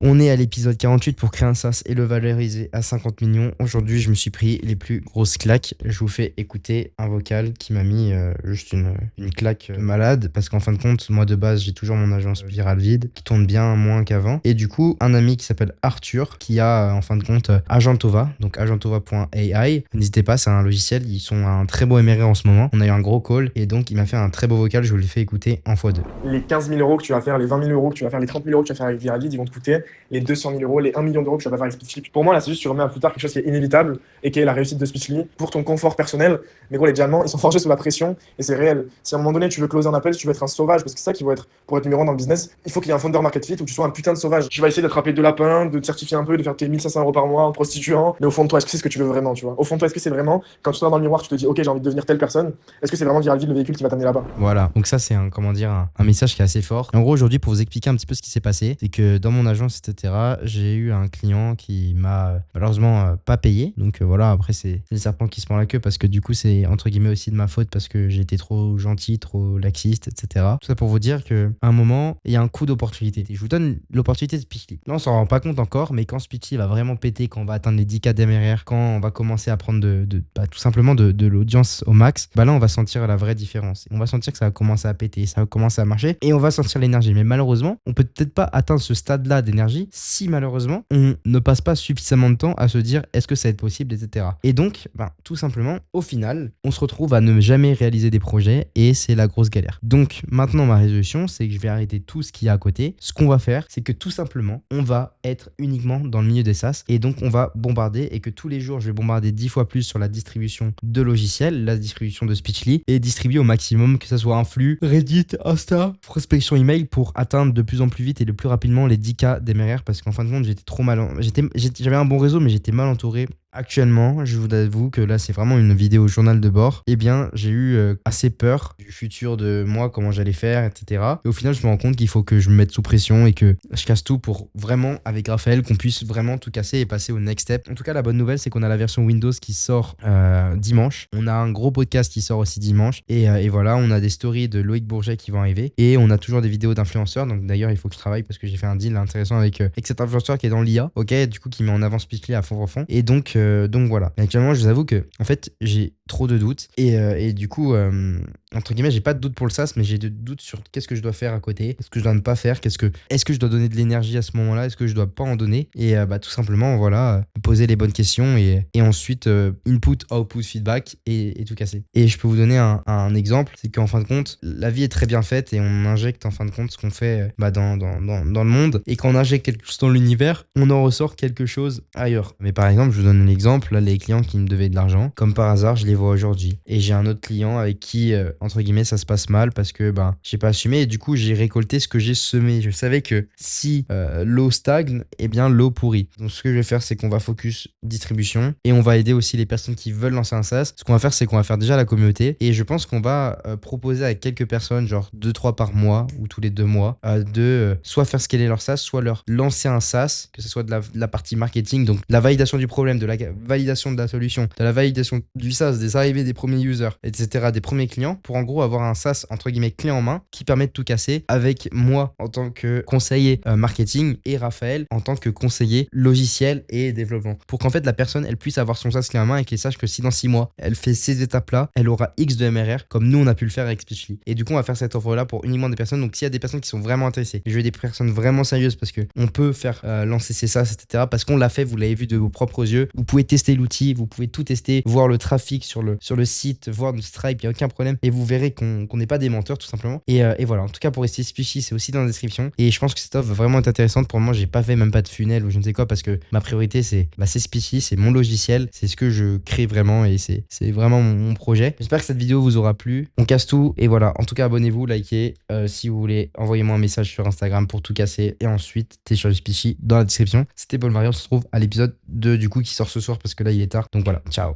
On est à l'épisode 48 pour créer un SaaS et le valoriser à 50 millions. Aujourd'hui, je me suis pris les plus grosses claques. Je vous fais écouter un vocal qui m'a mis juste une claque de malade. Parce qu'en fin de compte, moi de base, j'ai toujours mon agence Viral Vide qui tourne bien moins qu'avant. Et du coup, un ami qui s'appelle Arthur qui a en fin de compte Agentova, donc agentova.ai. N'hésitez pas, c'est un logiciel. Ils sont à un très beau MRR en ce moment. On a eu un gros call et donc il m'a fait un très beau vocal. Je vous l'ai fait écouter en x2. Les 15 000 euros que tu vas faire, les 20 000 euros que tu vas faire, les 30 000 euros que tu vas faire avec Viral Lead, ils vont te coûter les 200 000 euros, les 1 million d'euros que tu vas pas faire avec Speechly. Pour moi, là, c'est juste tu remets à plus tard quelque chose qui est inévitable et qui est la réussite de Speechly pour ton confort personnel. Mais gros, les diamants, ils sont forgés sous la pression et c'est réel. Si à un moment donné, tu veux closer un appel, si tu veux être un sauvage, parce que c'est ça qui va être pour être numéro 1 dans le business, il faut qu'il y ait un founder market fit où tu sois un putain de sauvage. Tu vas essayer d'attraper deux lapins, de te certifier un peu, de faire tes 1500 euros par mois en prostituant. Mais au fond de toi, est-ce que c'est ce que tu veux vraiment, tu vois? Au fond de toi, est-ce que c'est vraiment, quand tu te dans le miroir, tu te dis, ok, j'ai envie de devenir telle personne, est-ce que c'est vraiment Viral Lead le véhicule qui va t'amener là-bas? Voilà, donc ça c'est un message qui est assez fort. Et en gros aujourd'hui pour vous expliquer un petit peu ce qui s'est passé, c'est que dans mon agence etc, j'ai eu un client qui m'a malheureusement pas payé. Donc voilà, après c'est le serpent qui se mord la queue parce que du coup c'est entre guillemets aussi de ma faute parce que j'ai été trop gentil, trop laxiste, etc. Tout ça pour vous dire qu'à un moment il y a un coup d'opportunité. Je vous donne l'opportunité de Speechly. Là on s'en rend pas compte encore, mais quand Speechly va vraiment péter, quand on va atteindre les 10K d'MRR, quand on va commencer à prendre tout simplement de l'audience au max, bah là on va sentir la vraie différence. On va sentir que ça va commencer à péter, ça va commencer à marcher et on va sentir l'énergie. Mais malheureusement, on peut peut-être pas atteindre ce stade-là d'énergie si malheureusement on ne passe pas suffisamment de temps à se dire est-ce que ça va être possible, etc. Et donc, tout simplement, au final, on se retrouve à ne jamais réaliser des projets et c'est la grosse galère. Donc maintenant, ma résolution, c'est que je vais arrêter tout ce qu'il y a à côté. Ce qu'on va faire, c'est que tout simplement, on va être uniquement dans le milieu des SaaS et donc on va bombarder et que tous les jours, je vais bombarder 10 fois plus sur la distribution de logiciels, la distribution de Speechly et distribuer au maximum, que ce soit un flux, Reddit, Insta, prospection email pour atteindre de plus en plus vite et de plus rapidement les 10K d'MRR parce qu'en fin de compte, j'étais trop mal, j'avais un bon réseau mais j'étais mal entouré. Actuellement, je vous avoue que là, c'est vraiment une vidéo journal de bord. Eh bien, j'ai eu assez peur du futur de moi, comment j'allais faire, etc. Et au final, je me rends compte qu'il faut que je me mette sous pression et que je casse tout pour vraiment, avec Raphaël, qu'on puisse vraiment tout casser et passer au next step. En tout cas, la bonne nouvelle, c'est qu'on a la version Windows qui sort dimanche. On a un gros podcast qui sort aussi dimanche. Et voilà, on a des stories de Loïc Bourget qui vont arriver. Et on a toujours des vidéos d'influenceurs. Donc d'ailleurs, il faut que je travaille parce que j'ai fait un deal intéressant avec cet influenceur qui est dans l'IA. Ok, du coup, qui met en avant Speechly à fond. Et donc voilà. Mais actuellement, je vous avoue que en fait, j'ai trop de doutes. Et du coup, entre guillemets, j'ai pas de doute pour le SaaS, mais j'ai de doutes sur qu'est-ce que je dois faire à côté, qu'est-ce que je dois ne pas faire, est-ce que je dois donner de l'énergie à ce moment-là, est-ce que je dois pas en donner. Et tout simplement, voilà, poser les bonnes questions et ensuite input, output, feedback et tout casser. Et je peux vous donner un exemple, c'est qu'en fin de compte, la vie est très bien faite et on injecte en fin de compte ce qu'on fait dans le monde. Et quand on injecte quelque chose dans l'univers, on en ressort quelque chose ailleurs. Mais par exemple, je vous donne un exemple, là, les clients qui me devaient de l'argent, comme par hasard, je les vois aujourd'hui. Et j'ai un autre client avec qui, entre guillemets, ça se passe mal parce que j'ai pas assumé et du coup, j'ai récolté ce que j'ai semé. Je savais que si l'eau stagne, eh bien, l'eau pourrit. Donc, ce que je vais faire, c'est qu'on va focus distribution et on va aider aussi les personnes qui veulent lancer un SaaS. Ce qu'on va faire, c'est qu'on va faire déjà la communauté et je pense qu'on va proposer à quelques personnes, genre 2-3 par mois ou tous les 2 mois, de soit faire scaler leur SaaS, soit leur lancer un SaaS, que ce soit de la partie marketing, donc la validation du problème, de la validation de la solution, de la validation du SaaS, des arrivées des premiers users, etc., des premiers clients, pour en gros avoir un SaaS entre guillemets clé en main qui permet de tout casser avec moi en tant que conseiller marketing et Raphaël en tant que conseiller logiciel et développement. Pour qu'en fait la personne elle puisse avoir son SaaS clé en main et qu'elle sache que si dans 6 mois elle fait ces étapes-là, elle aura X de MRR comme nous on a pu le faire avec Speechly. Et du coup on va faire cette offre-là pour uniquement des personnes. Donc s'il y a des personnes qui sont vraiment intéressées, je veux des personnes vraiment sérieuses parce que on peut faire lancer ses SaaS, etc. Parce qu'on l'a fait, vous l'avez vu de vos propres yeux. Vous pouvez tester l'outil, vous pouvez tout tester, voir le trafic sur le site, voir notre Stripe, il n'y a aucun problème. Et vous verrez qu'on n'est pas des menteurs tout simplement. Et voilà, en tout cas pour rester Speechly, c'est aussi dans la description. Et je pense que cette offre va vraiment être intéressante. Pour moi, j'ai pas fait même pas de funnel ou je ne sais quoi parce que ma priorité c'est Speechly, c'est mon logiciel, c'est ce que je crée vraiment et c'est vraiment mon projet. J'espère que cette vidéo vous aura plu. On casse tout et voilà. En tout cas, abonnez-vous, likez. Si vous voulez, envoyez-moi un message sur Instagram pour tout casser. Et ensuite, téléchargez Speechly dans la description. C'était Paul Marie, on se retrouve à l'épisode 2 du coup qui sort ce soir parce que là il est tard. Donc voilà, ciao.